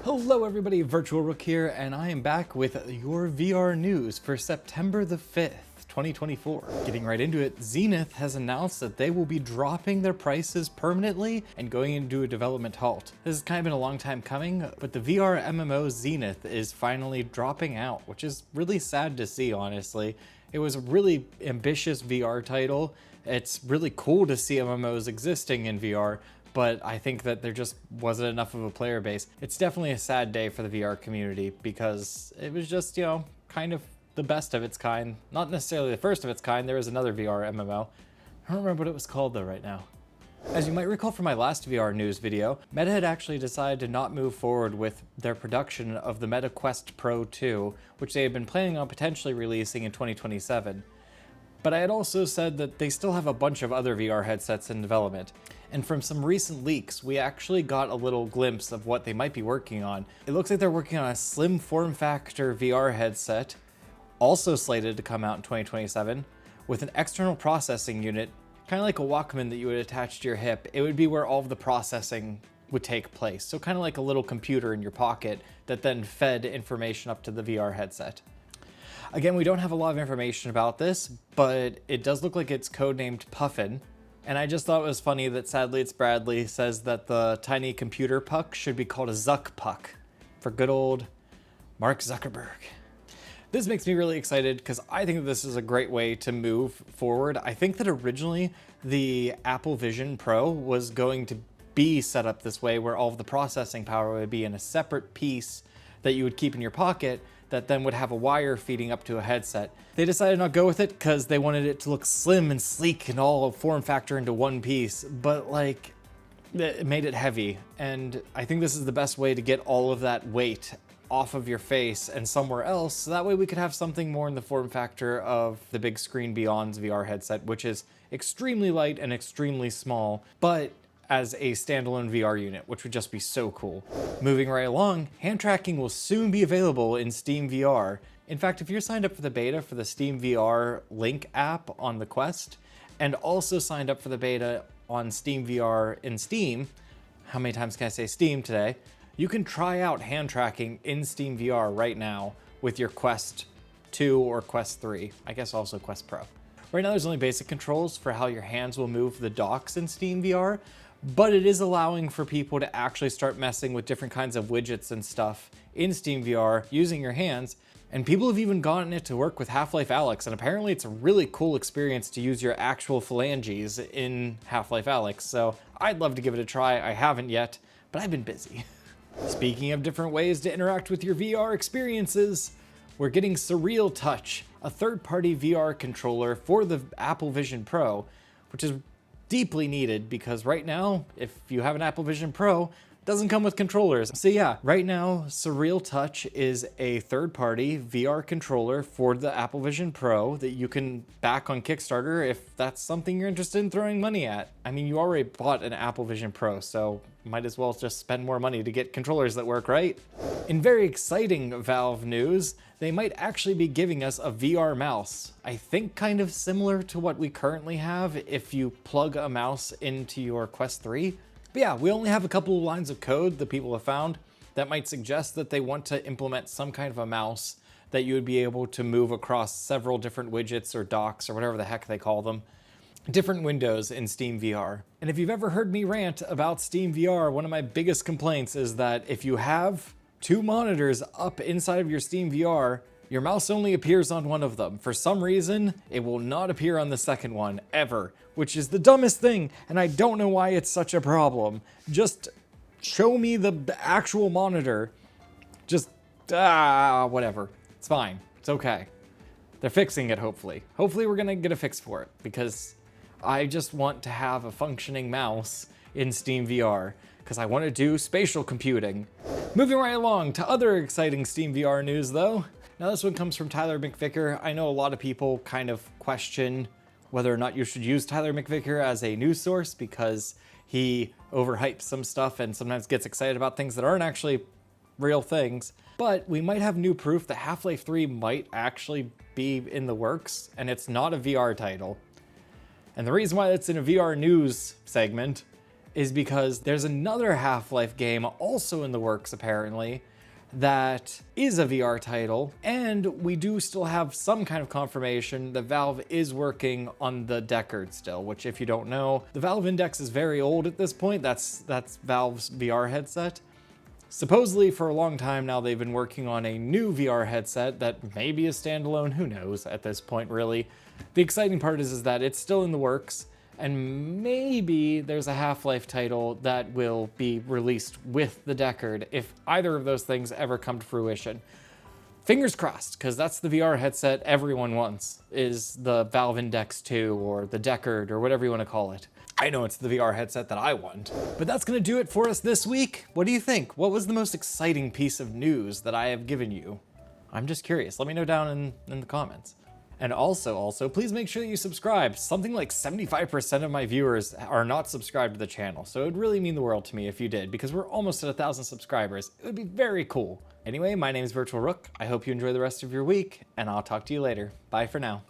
Hello everybody, Virtual Rook here, and I am back with your VR news for September the 5th, 2024. Getting right into it, Zenith has announced that they will be dropping their prices permanently and going into a development halt. This has kind of been a long time coming, but the VR MMO Zenith is finally dropping out, which is really sad to see, honestly. It was a really ambitious VR title. It's really cool to see MMOs existing in VR, but I think that there just wasn't enough of a player base. It's definitely a sad day for the VR community because it was just, kind of the best of its kind. Not necessarily the first of its kind. There was another VR MMO. I don't remember what it was called though right now. As you might recall from my last VR news video, Meta had actually decided to not move forward with their production of the Meta Quest Pro 2, which they had been planning on potentially releasing in 2027. But I had also said that they still have a bunch of other VR headsets in development. And from some recent leaks, we actually got a little glimpse of what they might be working on. It looks like they're working on a slim form factor VR headset, also slated to come out in 2027, with an external processing unit, kind of like a Walkman that you would attach to your hip. It would be where all of the processing would take place. So kind of like a little computer in your pocket that then fed information up to the VR headset. Again, we don't have a lot of information about this, but it does look like it's codenamed Puffin. And I just thought it was funny that Sadly It's Bradley says that the tiny computer puck should be called a Zuck puck for good old Mark Zuckerberg. This makes me really excited because I think that this is a great way to move forward. I think that originally the Apple Vision Pro was going to be set up this way where all of the processing power would be in a separate piece that you would keep in your pocket that then would have a wire feeding up to a headset. They decided not to go with it because they wanted it to look slim and sleek and all form factor into one piece, but it made it heavy. And I think this is the best way to get all of that weight off of your face and somewhere else, so that way we could have something more in the form factor of the big screen Beyond's VR headset, which is extremely light and extremely small, but as a standalone VR unit, which would just be so cool. Moving right along, hand tracking will soon be available in Steam VR. In fact, if you're signed up for the beta for the Steam VR Link app on the Quest, and also signed up for the beta on Steam VR in Steam, how many times can I say Steam today? You can try out hand tracking in Steam VR right now with your Quest 2 or Quest 3, I guess also Quest Pro. Right now there's only basic controls for how your hands will move the docks in Steam VR, but it is allowing for people to actually start messing with different kinds of widgets and stuff in Steam VR using your hands. And people have even gotten it to work with Half-Life Alyx, and apparently it's a really cool experience to use your actual phalanges in Half-Life Alyx, so I'd love to give it a try. I haven't yet, but I've been busy. Speaking of different ways to interact with your VR experiences, we're getting Surreal Touch, a third-party VR controller for the Apple Vision Pro, which is deeply needed because right now, if you have an Apple Vision Pro, it doesn't come with controllers. So yeah, right now, Surreal Touch is a third-party VR controller for the Apple Vision Pro that you can back on Kickstarter if that's something you're interested in throwing money at. I mean, you already bought an Apple Vision Pro, so might as well just spend more money to get controllers that work, right? In very exciting Valve news, they might actually be giving us a VR mouse. I think kind of similar to what we currently have if you plug a mouse into your Quest 3. But yeah, we only have a couple of lines of code that people have found that might suggest that they want to implement some kind of a mouse that you would be able to move across several different widgets or docks or whatever the heck they call them. Different windows in Steam VR. And if you've ever heard me rant about Steam VR, one of my biggest complaints is that if you have two monitors up inside of your Steam VR, your mouse only appears on one of them. For some reason, it will not appear on the second one, ever, which is the dumbest thing, and I don't know why it's such a problem. Just show me the actual monitor. Just, whatever. It's fine. It's okay. They're fixing it, hopefully. Hopefully we're gonna get a fix for it, because I just want to have a functioning mouse in Steam VR, because I want to do spatial computing. Moving right along to other exciting Steam VR news though. Now this one comes from Tyler McVicker. I know a lot of people kind of question whether or not you should use Tyler McVicker as a news source because he overhypes some stuff and sometimes gets excited about things that aren't actually real things. But we might have new proof that Half-Life 3 might actually be in the works, and it's not a VR title. And the reason why it's in a VR news segment is because there's another Half-Life game also in the works apparently that is a VR title, and we do still have some kind of confirmation that Valve is working on the Deckard still, which if you don't know, the Valve Index is very old at this point. That's Valve's VR headset. Supposedly for a long time now they've been working on a new VR headset that may be a standalone, who knows at this point really. The exciting part is that it's still in the works, and maybe there's a Half-Life title that will be released with the Deckard if either of those things ever come to fruition. Fingers crossed, because that's the VR headset everyone wants, is the Valve Index 2 or the Deckard or whatever you want to call it. I know it's the VR headset that I want. But that's gonna do it for us this week. What do you think? What was the most exciting piece of news that I have given you? I'm just curious. Let me know down in the comments. And also, please make sure that you subscribe. Something like 75% of my viewers are not subscribed to the channel, so it would really mean the world to me if you did, because we're almost at 1,000 subscribers. It would be very cool. Anyway, my name is Virtual Rook. I hope you enjoy the rest of your week, and I'll talk to you later. Bye for now.